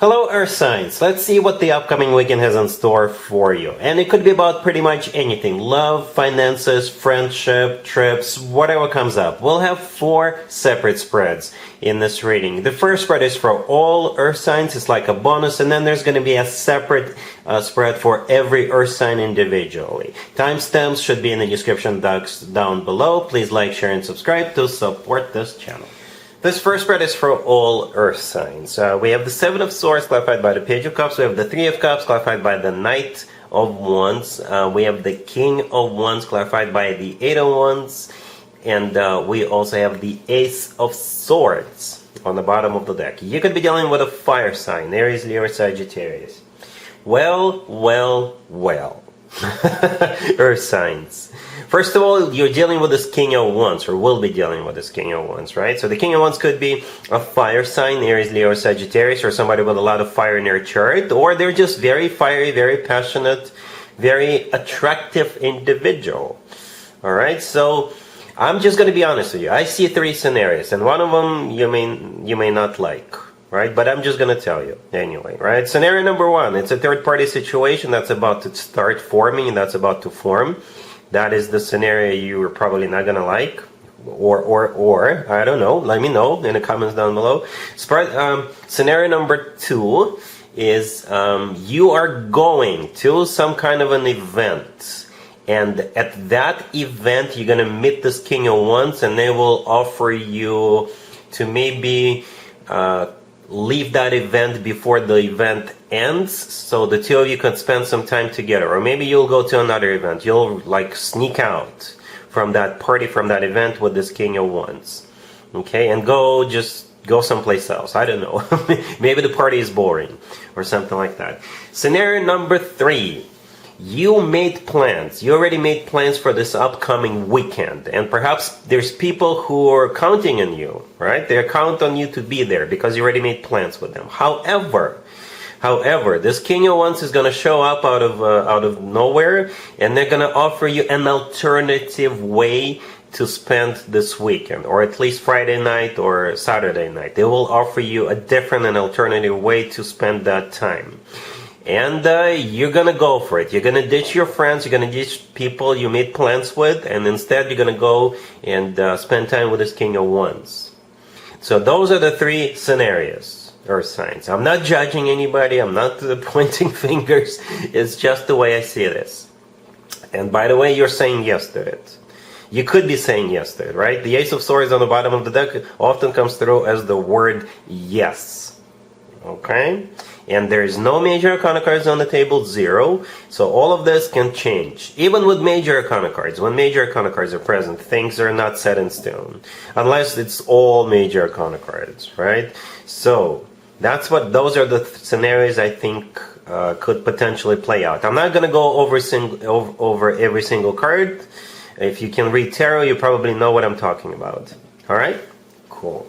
Hello Earth signs, let's see what the upcoming weekend has in store for you. And it could be about pretty much anything. Love, finances, friendship, trips, whatever comes up. We'll have 4 separate spreads in this reading. The first spread is for all Earth signs, it's like a bonus, and then there's going to be a separate spread for every Earth sign individually. Timestamps should be in the description box down below. Please like, share, and subscribe to support this channel. This first spread is for all Earth signs. We have the 7 of Swords clarified by the Page of Cups. We have the 3 of Cups clarified by the Knight of Wands. We have the King of Wands clarified by the 8 of Wands. And we also have the Ace of Swords on the bottom of the deck. You could be dealing with a fire sign, Aries, Leo, Sagittarius. Well. Earth signs. First of all, you're dealing with this King of Wands, or will be dealing with this King of Wands, right? So the King of Wands could be a fire sign, Aries, Leo, Sagittarius, or somebody with a lot of fire in their chart, or they're just very fiery, very passionate, very attractive individual. All right, so I'm just going to be honest with you. I see 3 scenarios, and one of them you may not like. Right, but I'm just going to tell you anyway, right? Scenario number 1, it's a third-party situation that's about to start forming, that's about to form. That is the scenario you are probably not going to like, or I don't know. Let me know in the comments down below. Scenario number 2 is you are going to some kind of an event, and at that event you're going to meet this King of Wands, and they will offer you to maybe leave that event before the event ends, so the 2 of you can spend some time together. Or maybe you'll go to another event. You'll like sneak out from that party, from that event with this King of Wands. Okay, and just go someplace else. I don't know. Maybe the party is boring or something like that. Scenario number 3. You made plans. You already made plans for this upcoming weekend, and perhaps there's people who are counting on you, right? They count on you to be there because you already made plans with them. However, this King of Wands is going to show up out of nowhere, and they're going to offer you an alternative way to spend this weekend, or at least Friday night or Saturday night. They will offer you a different and alternative way to spend that time. And you're going to go for it. You're going to ditch your friends. You're going to ditch people you made plans with. And instead, you're going to go and spend time with this King of Wands. So those are the 3 scenarios, Earth signs. I'm not judging anybody. I'm not pointing fingers. It's just the way I see this. And by the way, you're saying yes to it. You could be saying yes to it, right? The Ace of Swords on the bottom of the deck often comes through as the word yes. Okay? And there is no major arcana cards on the table, 0. So all of this can change. Even with major arcana cards, when major arcana cards are present, things are not set in stone. Unless it's all major arcana cards, right? So those are the scenarios I think could potentially play out. I'm not going to go over every single card. If you can read tarot, you probably know what I'm talking about. All right? Cool.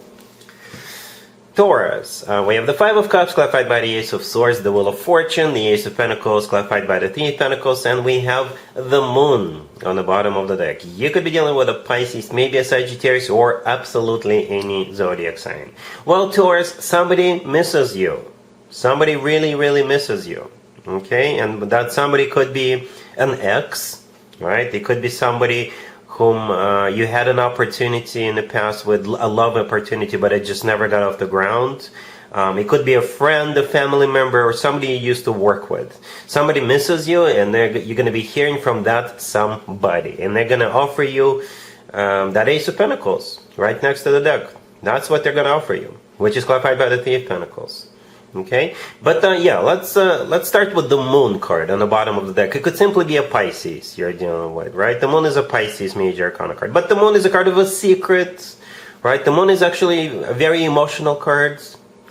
Taurus, we have the 5 of Cups clarified by the Ace of Swords, the Wheel of Fortune, the Ace of Pentacles clarified by the 3 of Pentacles, and we have the Moon on the bottom of the deck. You could be dealing with a Pisces, maybe a Sagittarius, or absolutely any zodiac sign. Well, Taurus, somebody misses you. Somebody really, really misses you. Okay, and that somebody could be an ex, right? It could be somebody whom you had an opportunity in the past with, a love opportunity, but it just never got off the ground. It could be a friend, a family member, or somebody you used to work with. Somebody misses you, and you're going to be hearing from that somebody. And they're going to offer you that Ace of Pentacles right next to the deck. That's what they're going to offer you, which is clarified by the 3 of Pentacles. Okay, but yeah, let's start with the Moon card on the bottom of the deck. It could simply be a Pisces you're dealing with, right? The Moon is a Pisces major arcana card, but the Moon is a card of a secret, right? The Moon is actually a very emotional card,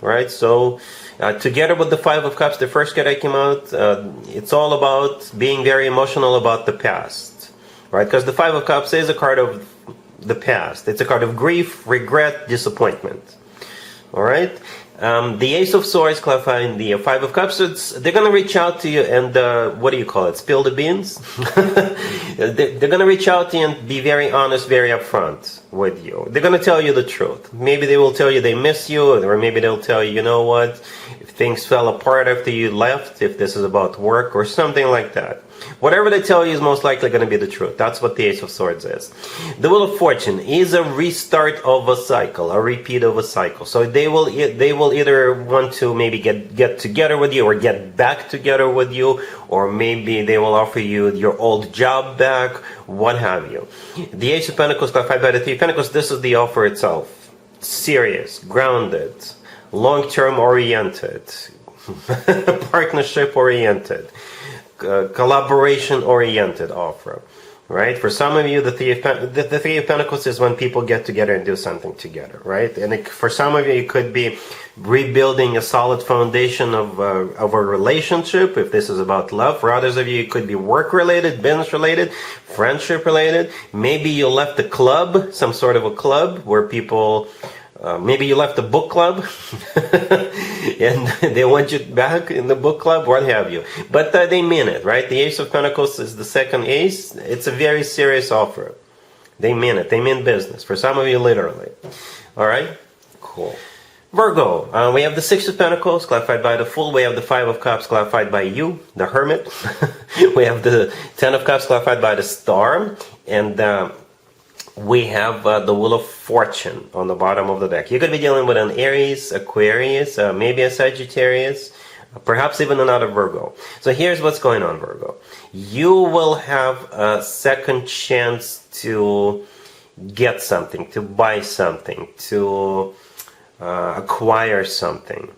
right? So together with the 5 of Cups, the first card that came out, it's all about being very emotional about the past, right? Because the 5 of Cups is a card of the past. It's a card of grief, regret, disappointment. All right. The Ace of Swords clarifying the 5 of Cups. They're going to reach out to you and, what do you call it? Spill the beans? They're going to reach out to you and be very honest, very upfront with you. They're going to tell you the truth. Maybe they will tell you they miss you, or maybe they'll tell you, you know what? things fell apart after you left, if this is about work or something like that. Whatever they tell you is most likely going to be the truth. That's what the Ace of Swords is. The Wheel of Fortune is a restart of a cycle, a repeat of a cycle. So they will either want to maybe get together with you or get back together with you, or maybe they will offer you your old job back, what have you. The Ace of Pentacles clarified by the Three of Pentacles, this is the offer itself. Serious, grounded, long-term oriented, partnership oriented, collaboration oriented offer, right? For some of you, the Three of Pentacles is when people get together and do something together, right? And for some of you, it could be rebuilding a solid foundation of a relationship, if this is about love. For others of you, it could be work related, business related, friendship related. Maybe you left a club, some sort of a club where people maybe you left a book club and they want you back in the book club, what have you. But they mean it, right? The Ace of Pentacles is the second ace. It's a very serious offer. They mean it. They mean business. For some of you, literally. All right? Cool. Virgo, we have the Six of Pentacles clarified by the Fool. We have the Five of Cups clarified by you, the Hermit. We have the Ten of Cups clarified by the Star. And we have the Wheel of Fortune on the bottom of the deck. You could be dealing with an Aries, Aquarius, maybe a Sagittarius, perhaps even another Virgo. So here's what's going on, Virgo. You will have a second chance to get something, to buy something, to acquire something.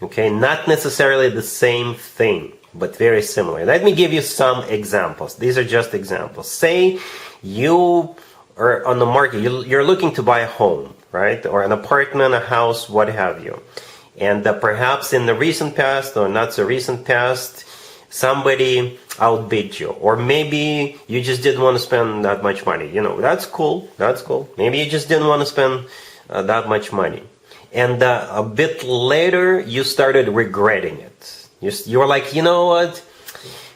Okay, not necessarily the same thing, but very similar. Let me give you some examples. These are just examples. Say you or on the market, you're looking to buy a home, right? Or an apartment, a house, what have you. And perhaps in the recent past or not so recent past, somebody outbid you. Or maybe you just didn't want to spend that much money. You know, that's cool. That's cool. Maybe you just didn't want to spend that much money. And a bit later, you started regretting it. You were like, you know what?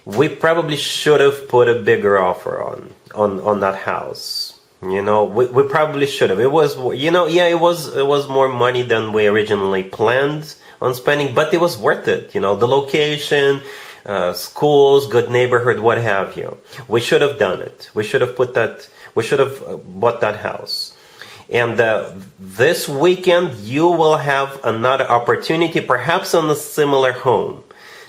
We probably should have put a bigger offer on that house. You know, we probably should have. It was, you know, yeah, it was more money than we originally planned on spending, but it was worth it. You know, the location, schools, good neighborhood, what have you. We should have done it. We should have bought that house. And this weekend, you will have another opportunity, perhaps on a similar home.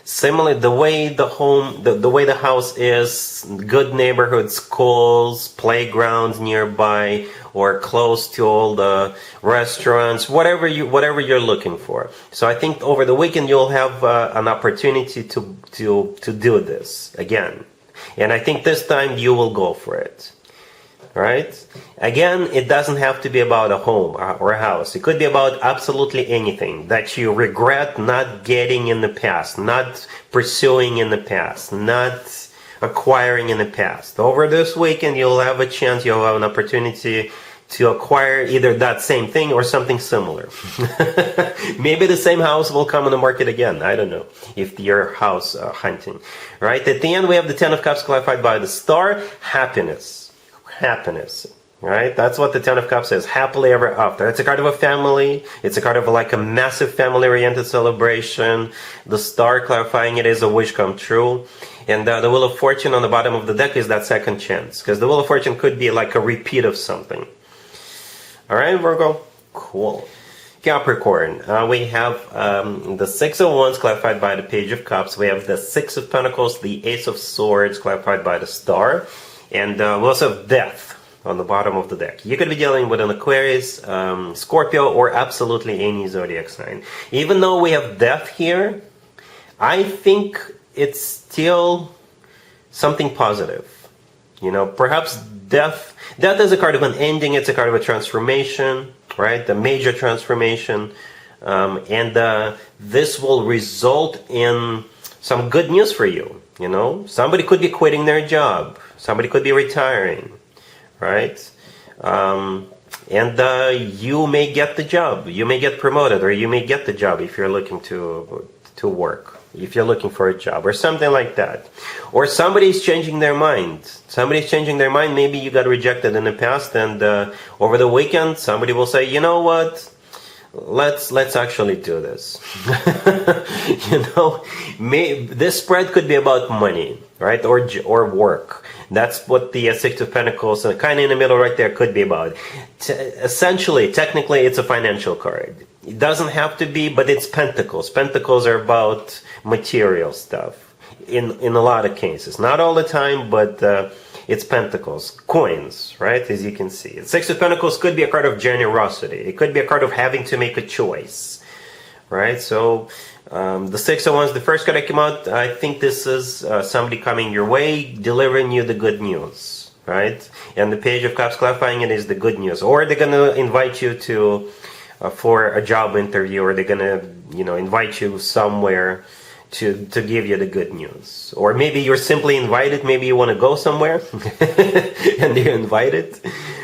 Similar, the way the house is, good neighborhood, schools, playgrounds nearby, or close to all the restaurants, whatever you're looking for. So I think over the weekend you'll have an opportunity to do this again, and I think this time you will go for it. Right? Again, it doesn't have to be about a home or a house. It could be about absolutely anything that you regret not getting in the past, not pursuing in the past, not acquiring in the past. Over this weekend, you'll have a chance, you'll have an opportunity to acquire either that same thing or something similar. Maybe the same house will come on the market again. I don't know if you're house hunting. Right? At the end, we have the Ten of Cups clarified by the Star. Happiness, right? That's what the Ten of Cups is. Happily ever after. It's a card of a family. It's a card of like a massive family-oriented celebration. The Star clarifying it is a wish come true. And the Wheel of Fortune on the bottom of the deck is that second chance. Because the Wheel of Fortune could be like a repeat of something. All right, Virgo? Cool. Capricorn, we have the Six of Wands clarified by the Page of Cups. We have the Six of Pentacles, the Ace of Swords clarified by the Star. And we also have Death on the bottom of the deck. You could be dealing with an Aquarius, Scorpio, or absolutely any zodiac sign. Even though we have Death here, I think it's still something positive. You know, perhaps Death is a card of an ending. It's a card of a transformation, right? A major transformation. And this will result in some good news for you. You know, somebody could be quitting their job. Somebody could be retiring, right? And you may get the job. You may get promoted, or you may get the job if you're looking to work, if you're looking for a job, or something like that. Or somebody's changing their mind. Somebody's changing their mind. Maybe you got rejected in the past, and over the weekend, somebody will say, you know what? let's actually do this. You know, this spread could be about money, right, or work. That's what the Six of Pentacles, kind of in the middle right there, could be about. Essentially, technically, it's a financial card. It doesn't have to be, but it's Pentacles. Pentacles are about material stuff in a lot of cases. Not all the time, but it's Pentacles. Coins, right, as you can see. Six of Pentacles could be a card of generosity. It could be a card of having to make a choice, right? So the Six of Wands, the first card that came out, I think this is somebody coming your way, delivering you the good news, right? And the Page of Cups clarifying it is the good news. Or they're going to invite you to for a job interview, or they're going to, you know, invite you somewhere to give you the good news. Or maybe you're simply invited, maybe you want to go somewhere and you're invited.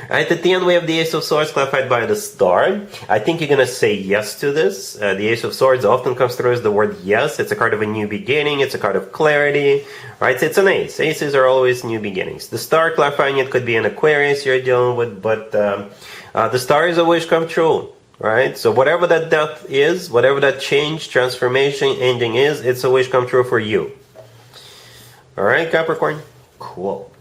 Right, at the end we have the Ace of Swords clarified by the Star. I think you're going to say yes to this. The Ace of Swords often comes through as the word yes. It's a card of a new beginning. It's a card of clarity. Right, it's an ace. Aces are always new beginnings. The Star clarifying it could be an Aquarius you're dealing with, but the Star is a wish come true. Right, so whatever that death is, whatever that change, transformation, ending is, it's a wish come true for you. All right, Capricorn? Cool.